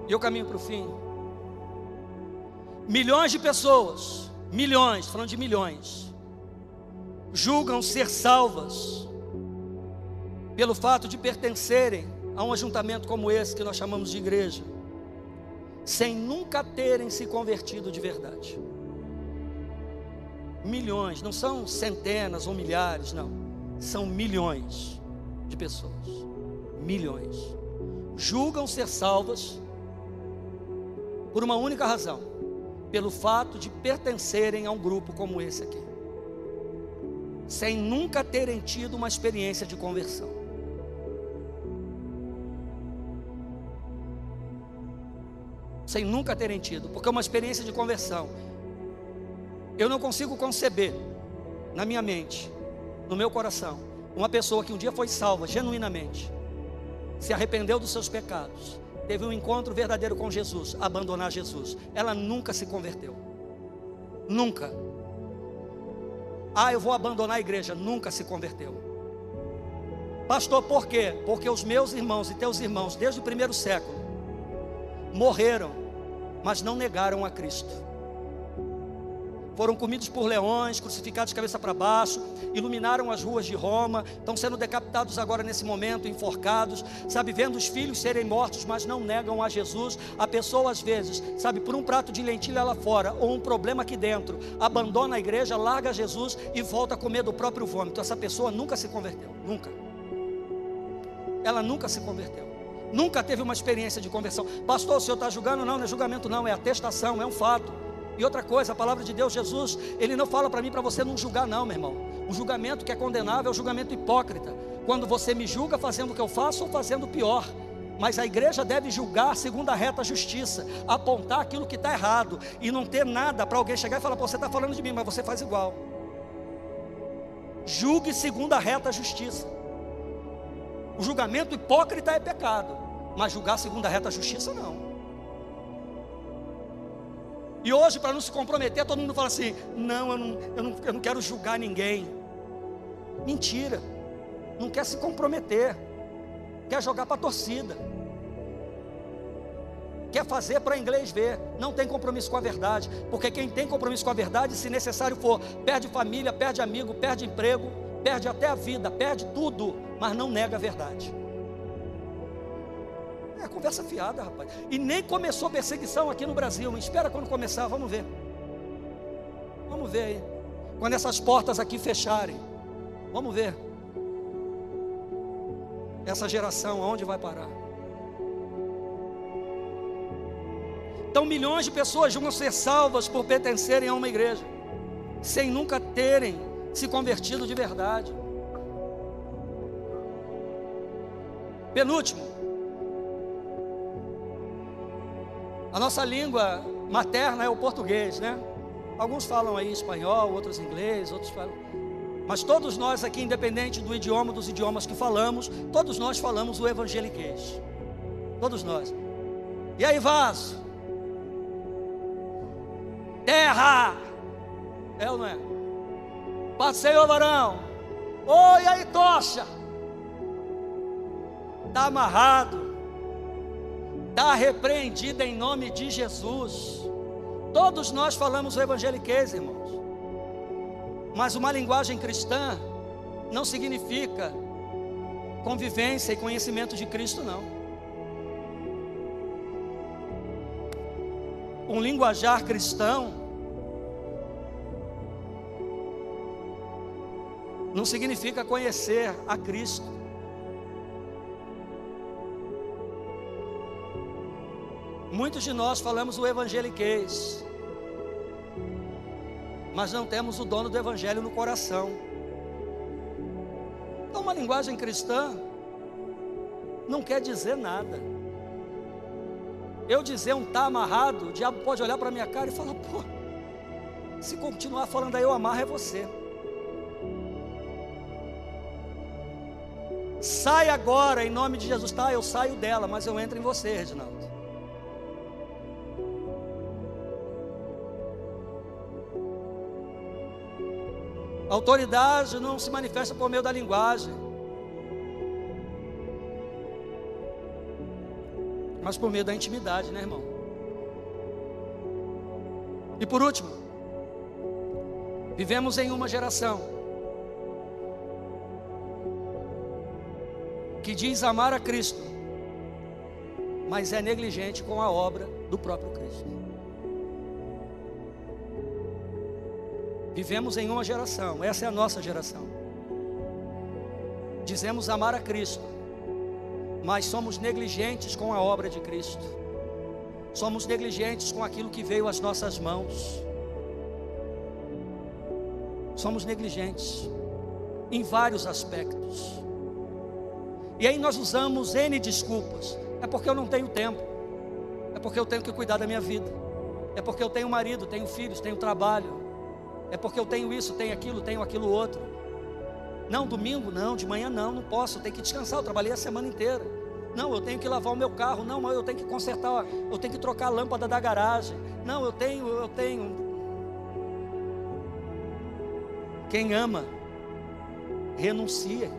E eu caminho para o fim. Milhões de pessoas, milhões, falando de milhões, julgam ser salvas pelo fato de pertencerem a um ajuntamento como esse que nós chamamos de igreja, sem nunca terem se convertido de verdade. Milhões, não são centenas ou milhares, não, são milhões de pessoas. Milhões julgam ser salvas por uma única razão: pelo fato de pertencerem a um grupo como esse aqui, sem nunca terem tido uma experiência de conversão. Sem nunca terem tido, porque uma experiência de conversão, eu não consigo conceber na minha mente, no meu coração, uma pessoa que um dia foi salva genuinamente, se arrependeu dos seus pecados, teve um encontro verdadeiro com Jesus, abandonar Jesus. Ela nunca se converteu. Nunca. Eu vou abandonar a igreja. Nunca se converteu. Pastor, por quê? Porque os meus irmãos e teus irmãos, desde o primeiro século, morreram, mas não negaram a Cristo. Foram comidos por leões, crucificados de cabeça para baixo, iluminaram as ruas de Roma, estão sendo decapitados agora nesse momento, enforcados, vendo os filhos serem mortos, mas não negam a Jesus. A pessoa às vezes, por um prato de lentilha lá fora, ou um problema aqui dentro, abandona a igreja, larga Jesus e volta a comer do próprio vômito. Essa pessoa nunca se converteu, nunca. Ela nunca se converteu. Nunca teve uma experiência de conversão. Pastor, o senhor está julgando? Não, não é julgamento não, é atestação, é um fato. E outra coisa, a palavra de Deus, Jesus, Ele não fala para mim, para você não julgar não, meu irmão. O julgamento que é condenável é o julgamento hipócrita, quando você me julga fazendo o que eu faço ou fazendo pior. Mas a igreja deve julgar segundo a reta justiça, apontar aquilo que está errado, e não ter nada para alguém chegar e falar: você está falando de mim, mas você faz igual. Julgue segundo a reta justiça. O julgamento hipócrita é pecado, mas julgar segundo a reta justiça não. E hoje, para não se comprometer, todo mundo fala assim: não, eu não quero julgar ninguém. Mentira. Não quer se comprometer, quer jogar para a torcida, quer fazer para inglês ver. Não tem compromisso com a verdade, porque quem tem compromisso com a verdade, se necessário for, perde família, perde amigo, perde emprego, perde até a vida, perde tudo, mas não nega a verdade. É conversa fiada, rapaz. E nem começou perseguição aqui no Brasil. Mas espera quando começar, vamos ver. Vamos ver aí. Quando essas portas aqui fecharem, vamos ver. Essa geração, aonde vai parar? Então milhões de pessoas julgam ser salvas por pertencerem a uma igreja, sem nunca terem se convertido de verdade. Penúltimo, a nossa língua materna é o português, né? Alguns falam aí espanhol, outros inglês, outros falam. Mas todos nós aqui, independente do idioma, dos idiomas que falamos, todos nós falamos o evangeliquez. Todos nós. E aí, vaso? Terra! É ou não é? Paz do Senhor, varão. Oi, aí, tocha. Está amarrado. Está repreendido em nome de Jesus. Todos nós falamos o evangeliquez, irmãos. Mas uma linguagem cristã não significa convivência e conhecimento de Cristo, não. Um linguajar cristão não significa conhecer a Cristo. Muitos de nós falamos o evangeliquez, mas não temos o dono do evangelho no coração. Então, uma linguagem cristã não quer dizer nada. Eu dizer um tá amarrado, o diabo pode olhar para a minha cara e falar: pô, se continuar falando aí, eu amarro é você. Sai agora em nome de Jesus. Tá, eu saio dela, mas eu entro em você, Reginaldo. A autoridade não se manifesta por meio da linguagem, mas por meio da intimidade, né, irmão? E por último, vivemos em uma geração que diz amar a Cristo, mas é negligente com a obra do próprio Cristo. Vivemos em uma geração, essa é a nossa geração. Dizemos amar a Cristo, mas somos negligentes com a obra de Cristo. Somos negligentes com aquilo que veio às nossas mãos. Somos negligentes em vários aspectos. E aí nós usamos N desculpas. É porque eu não tenho tempo. É porque eu tenho que cuidar da minha vida. É porque eu tenho marido, tenho filhos, tenho trabalho. É porque eu tenho isso, tenho aquilo outro. Não, domingo não, de manhã não posso, eu tenho que descansar, eu trabalhei a semana inteira. Não, eu tenho que lavar o meu carro. Não, eu tenho que consertar, eu tenho que trocar a lâmpada da garagem. Não, eu tenho. Quem ama, renuncia.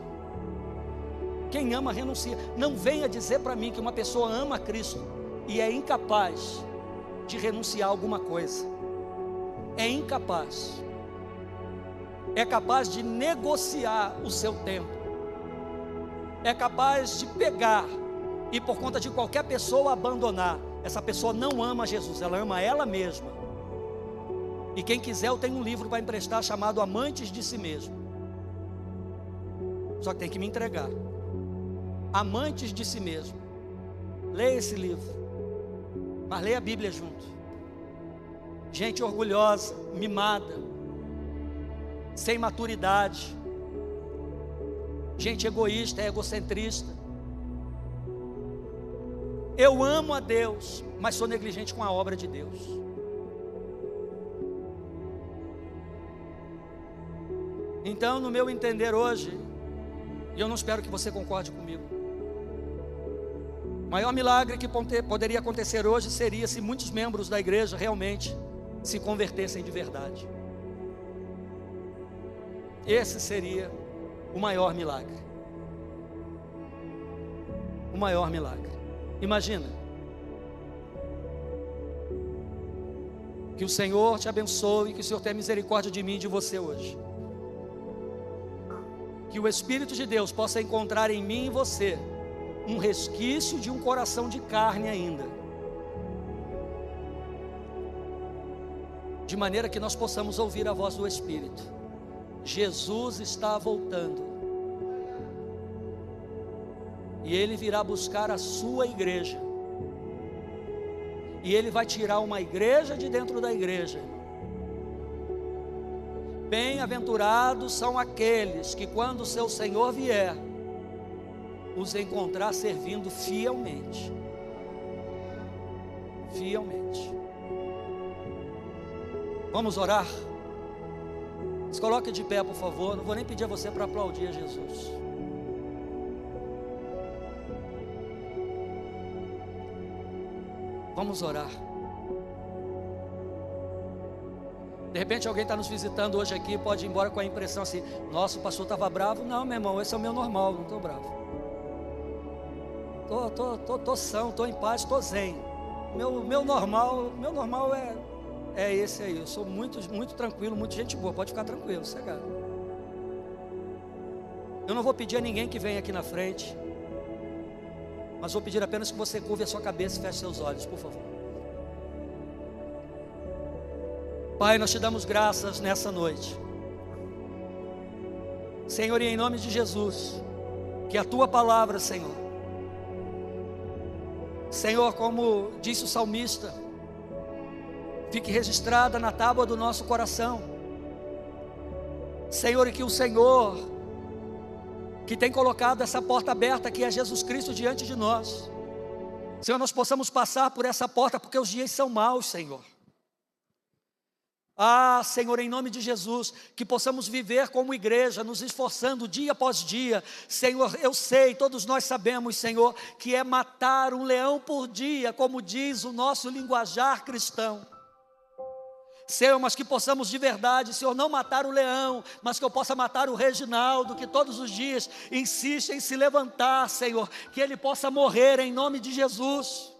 Quem ama, renuncia. Não venha dizer para mim que uma pessoa ama a Cristo e é incapaz de renunciar a alguma coisa. É incapaz. É capaz de negociar o seu tempo. É capaz de pegar e por conta de qualquer pessoa abandonar. Essa pessoa não ama Jesus, ela ama ela mesma. E quem quiser, eu tenho um livro para emprestar chamado Amantes de Si Mesmo. Só que tem que me entregar. Amantes de Si Mesmo. Leia esse livro, mas leia a Bíblia junto. Gente orgulhosa, mimada, sem maturidade, gente egoísta, egocentrista. Eu amo a Deus, mas sou negligente com a obra de Deus. Então, no meu entender hoje, e eu não espero que você concorde comigo, o maior milagre que poderia acontecer hoje seria se muitos membros da igreja realmente se convertessem de verdade. Esse seria o maior milagre. O maior milagre. Imagina que o Senhor te abençoe, que o Senhor tenha misericórdia de mim e de você hoje. Que o Espírito de Deus possa encontrar em mim e você um resquício de um coração de carne ainda, de maneira que nós possamos ouvir a voz do Espírito. Jesus está voltando, e Ele virá buscar a sua igreja, e Ele vai tirar uma igreja de dentro da igreja. Bem-aventurados são aqueles que, quando o seu Senhor vier, os encontrar servindo fielmente. Fielmente. Vamos orar? Se coloque de pé, por favor. Não vou nem pedir a você para aplaudir a Jesus. Vamos orar. De repente alguém está nos visitando hoje aqui e pode ir embora com a impressão assim: nossa, o pastor estava bravo. Não, meu irmão, esse é o meu normal, não estou bravo. Estou são, estou em paz, estou zen. Meu normal é esse aí. Eu sou muito tranquilo, muito gente boa. Pode ficar tranquilo, sossegado. Eu não vou pedir a ninguém que venha aqui na frente, mas vou pedir apenas que você curve a sua cabeça e feche seus olhos, por favor. Pai, nós te damos graças nessa noite, Senhor, e em nome de Jesus, que a tua palavra, Senhor, Senhor, como disse o salmista, fique registrada na tábua do nosso coração, Senhor, e que o Senhor, que tem colocado essa porta aberta, que é Jesus Cristo, diante de nós, Senhor, nós possamos passar por essa porta, porque os dias são maus, Senhor. Senhor, em nome de Jesus, que possamos viver como igreja, nos esforçando dia após dia. Senhor, eu sei, todos nós sabemos, Senhor, que é matar um leão por dia, como diz o nosso linguajar cristão. Senhor, mas que possamos de verdade, Senhor, não matar o leão, mas que eu possa matar o Reginaldo, que todos os dias insiste em se levantar, Senhor, que ele possa morrer em nome de Jesus.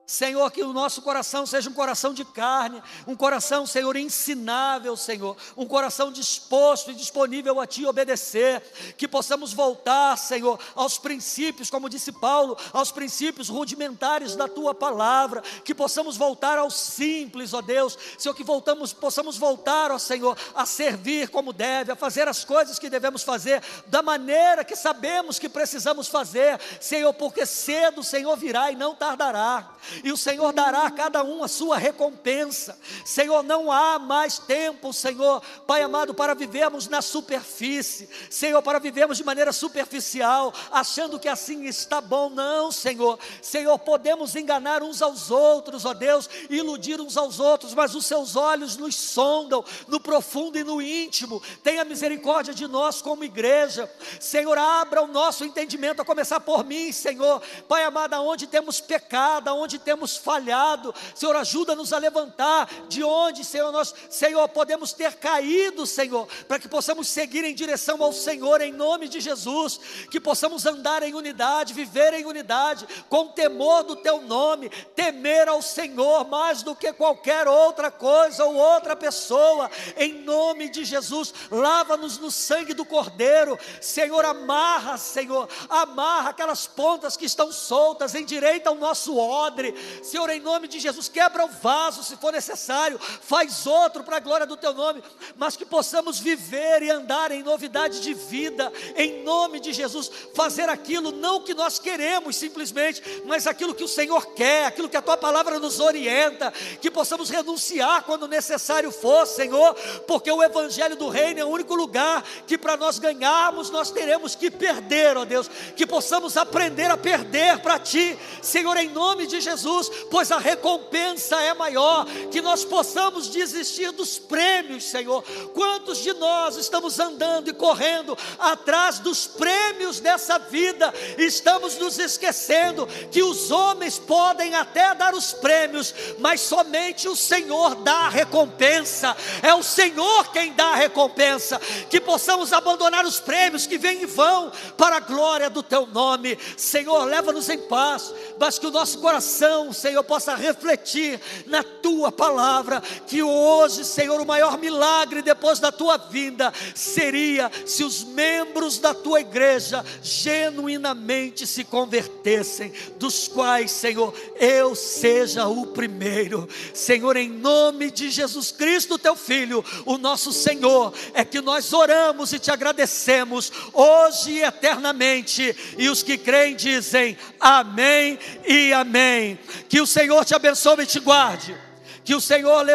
Senhor, que o nosso coração seja um coração de carne, um coração, Senhor, ensinável, Senhor, um coração disposto e disponível a Ti obedecer, que possamos voltar, Senhor, aos princípios, como disse Paulo, aos princípios rudimentares da Tua palavra, que possamos voltar ao simples, ó Deus, Senhor, que possamos voltar, ó Senhor, a servir como deve, a fazer as coisas que devemos fazer, da maneira que sabemos que precisamos fazer, Senhor, porque cedo o Senhor virá e não tardará, e o Senhor dará a cada um a sua recompensa. Senhor, não há mais tempo, Senhor, Pai amado, para vivermos na superfície, Senhor, para vivermos de maneira superficial, achando que assim está bom. Não, Senhor, Senhor, podemos enganar uns aos outros, ó Deus, iludir uns aos outros, mas os seus olhos nos sondam no profundo e no íntimo. Tenha misericórdia de nós como igreja, Senhor, abra o nosso entendimento, a começar por mim, Senhor, Pai amado, aonde temos pecado, aonde temos falhado, Senhor, ajuda-nos a levantar de onde, Senhor, nós, Senhor, podemos ter caído, Senhor, para que possamos seguir em direção ao Senhor, em nome de Jesus, que possamos andar em unidade, viver em unidade, com temor do Teu nome, temer ao Senhor mais do que qualquer outra coisa ou outra pessoa, em nome de Jesus. Lava-nos no sangue do Cordeiro, Senhor, amarra, Senhor, amarra aquelas pontas que estão soltas, endireita o nosso odre, Senhor, em nome de Jesus, quebra o vaso se for necessário, faz outro para a glória do Teu nome, mas que possamos viver e andar em novidade de vida, em nome de Jesus, fazer aquilo não que nós queremos simplesmente, mas aquilo que o Senhor quer, aquilo que a Tua palavra nos orienta, que possamos renunciar quando necessário for, Senhor, porque o Evangelho do Reino é o único lugar que para nós ganharmos, nós teremos que perder, ó Deus, que possamos aprender a perder para Ti, Senhor, em nome de Jesus, pois a recompensa é maior, que nós possamos desistir dos prêmios, Senhor. Quantos de nós estamos andando e correndo atrás dos prêmios dessa vida, estamos nos esquecendo que os homens podem até dar os prêmios, mas somente o Senhor dá a recompensa, é o Senhor quem dá a recompensa, que possamos abandonar os prêmios que vêm e vão, para a glória do Teu nome, Senhor, leva-nos em paz, mas que o nosso coração, Senhor, possa refletir na Tua palavra, que hoje, Senhor, o maior milagre depois da Tua vinda, seria se os membros da Tua igreja, genuinamente se convertessem, dos quais, Senhor, eu seja o primeiro, Senhor, em nome de Jesus Cristo, Teu Filho, o nosso Senhor, é que nós oramos e Te agradecemos, hoje e eternamente, e os que creem dizem, amém e amém. Que o Senhor te abençoe e te guarde, que o Senhor levante